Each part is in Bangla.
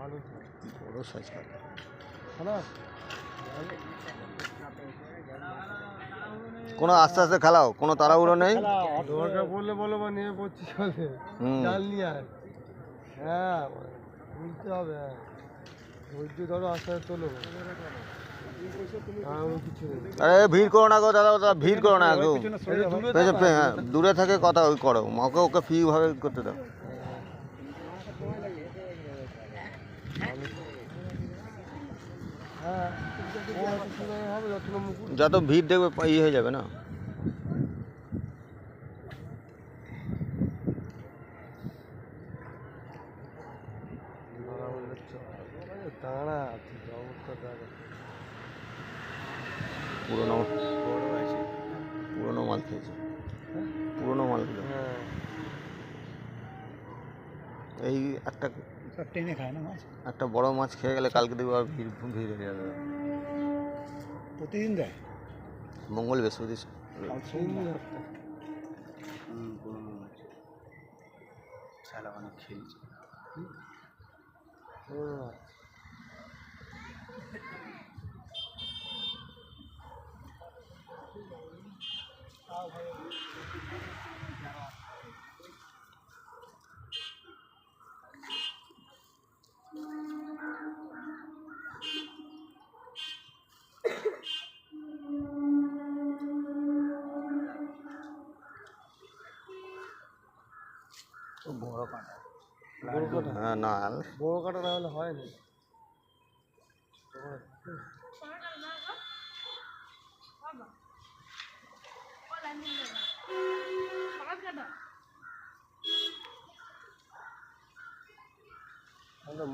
বড় সাইজ কাতলা। কোনো আস্তে আস্তে খেলাও, কোনো তাড়াহুড়ো নেই। দরকার পড়লে বলো বা নিয়ে পড়ছি চলে জাল নিয়ে আয়। হ্যাঁ বুঝতে হবে, হ্যাঁ ধৈর্য ধরো, আস্তে আস্তে তোলো। আরে ভিড় করো না গো দাদা, দাদা ভিড় করো না গো, হ্যাঁ দূরে থেকে কথা ওই করো, ওকে ওকে ফ্রি ভাবে করতে দাও। যত ভিড় দেখবে ইয়ে হয়ে যাবে না। পুরোনো পুরোনো মাল খেয়েছে, পুরোনো মালগুলো। এই একটা টেনে খায় না মাছ, একটা বড় মাছ খেয়ে গেলে কালকে দেখবে আর ভিড় ভিড় হয়ে যাবে। প্রতিদিন দেয় মঙ্গল বৃহস্পতি। পুরোনো মাছ শালা অনেক খেলছে। বড় কাঁটা, হ্যাঁ না বড় কাটা না হলে হয় না।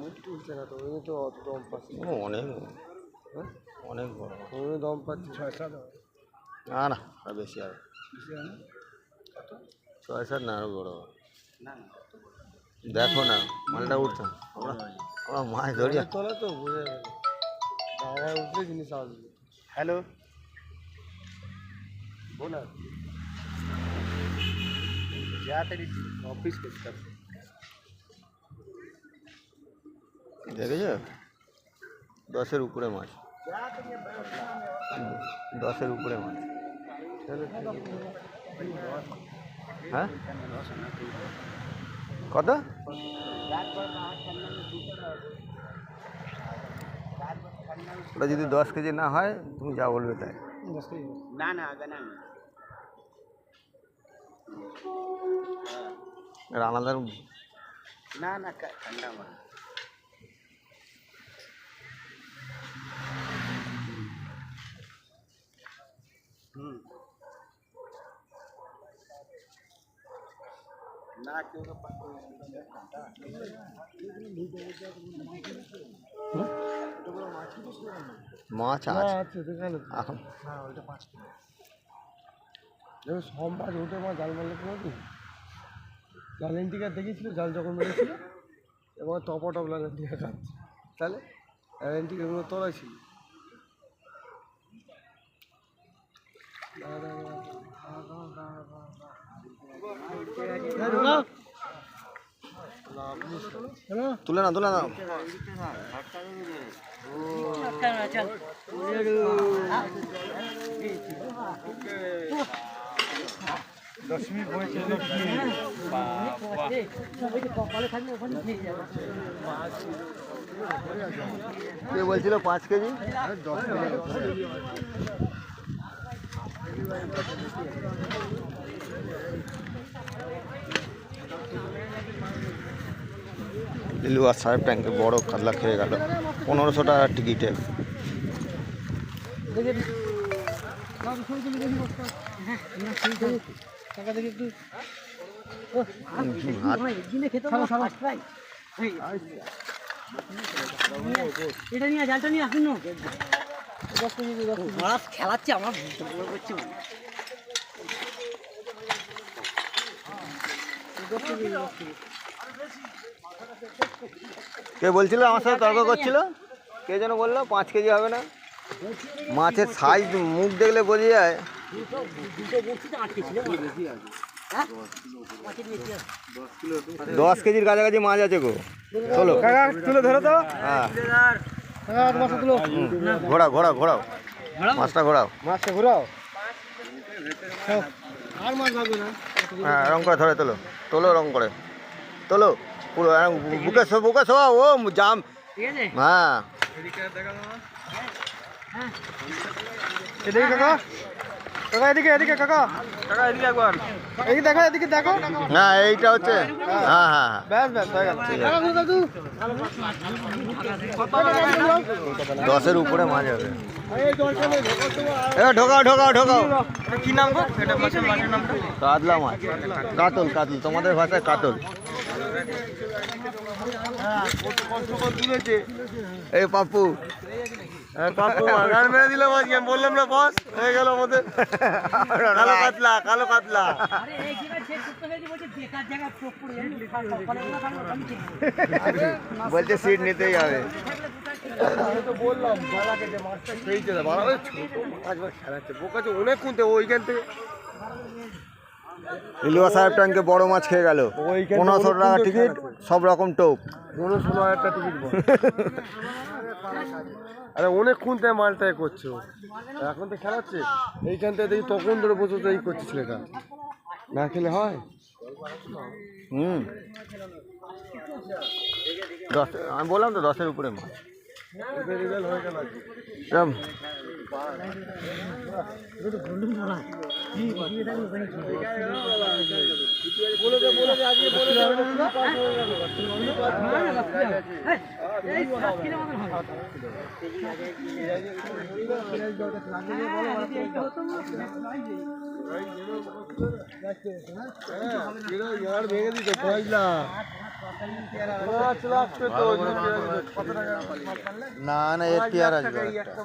মুখ তুলছে না তো, ওই তো অত দম পাচ্ছে। অনেক অনেক বড়, ওই দম পাচ্ছে 6-7। না না আর বেশি আর 6-7 না, আরো বড়। দেখো না মালটা উঠছে, আমরা মাছ ধরি। তোলা তো বুঝে গেল, দাঁড়ায় উঠলে জিনিস আসবে। হ্যালো बोला जा तेरी ऑफिस के तरफ দেখেছো 10-এর উপরে মাছ, 10-এর উপরে মাছ। হ্যাঁ কত? ওটা যদি 10 কেজি না হয় তুমি যা বলবে তাই। ना ना आगे ना রানাদার ना ना ठंडा मार ना क्यों মাছ আছে এখন। हाँ ওইটা 5 কিলো। দেখো সব মাছ ওঠে, মাছ জাল মারলে কোনোদিন ল্যালেন্টিকা দেখেছিল জাল যখন মেরেছিল, এবার টপা টপ ল্যালেন্টিকা খাচ্ছে, তাহলে ল্যালেন্টিকাগুলো তোলা ছিল। তুলে না তুলে না। দশমী বইছে কে বলছিল 5 কেজি? লিলুয়া সাহেব ট্যাঙ্কে বড় কাতলা খেয়ে গেল 1500 টাকা টিকিটে। এটা নিয়ে জালটা নিয়ে আসুন, মাছ খেলাচ্ছে আমার করছে। কে বলছিল আমার সাথে তর্ক করছিল, কে যেন বললো 5 কেজি হবে না। মাছের সাইজ মুখ দেখলে বোঝা যায়। দুটো বড়শিতে আটকে ছিল। হ্যাঁ মাছের বেশি আছে 10 কেজির কাছাকাছি মাছ আছে গো। চলো কাকা তুলে ধরো তো। হ্যাঁ কাকা মাছটা তুলো। ঘোরাও ঘোরাও ঘোরাও মাছটা ঘোরাও। মাছটা ঘুরাও। আর মাছ ভাগবে না। হ্যাঁ রং করে ধরে তোলো, তোলো রং করে তোলো পুরো বুকে বুকে শোয়া ও জাম। ঠিক আছে হ্যাঁ এদিকে কাকা, কাকা এদিকে এদিকে কাকা, কাকা এদিকে একবার এদিকে দেখো, এদিকে দেখো। না এইটা হচ্ছে হ্যাঁ হ্যাঁ হ্যাঁ ব্যাস ব্যাস হয়ে গেল। ঠিক আছে। দাদু 10-এর উপরে মাছ হবে। এই জলটা নেই, ঢোকাও তো। এ ঢোকাও ঢোকাও ঢোকাও। কি নাম গো? এটা মাছের নামটা? কাতলা মাছ, কাতল কাতল, তোমাদের ভাষায় কাতল। কষ্ট করে তুলেছে। এই পাপ্পু পাপ্পু গান মেরে দিল মাছ, আমি বললাম না বস, হয়ে গেল আমাদের। কালো কাতলা, কালো কাতলা। আরে এই জায়গা চেক করতে হয়েছে বলছে বেকার জায়গা চোখ পড়ে যায় সকালে না থাকলে আমি ঠিক বলছে সিট নিতেই হবে। আমি তো বললাম বালাকে যে মাছটা খেয়েছে, বালা ছোট মাছ বা খেলাচ্ছে, বোকাচ্ছে অনেকক্ষণ থেকে ওইখান থেকে। লিলুয়া সাহেব ট্যাঙ্কে বড় মাছ খেয়ে গেল। ওইখানে 1500 টাকা টিকিট, সব রকম টোপ। 16,000 টাকা টিকিট বল। আরে অনেকক্ষণ থেকে মালটা করছো, এখন তো খেলাচ্ছে। এইখান থেকে দেখি তখন ধরে বসে এই করছে ছেলেটা, না খেলে হয়। হুম 10, আমি বললাম তো 10-এর উপরে মাছ। হয়ে গেল সব বলে দে, বলে দে, আজকে বলে দে। এই 7 কিলো মতন হবে ইয়ার ভেঙে দিত পয়লা 5 লাখ পেতো। না না এর কি আর আসবে একটা।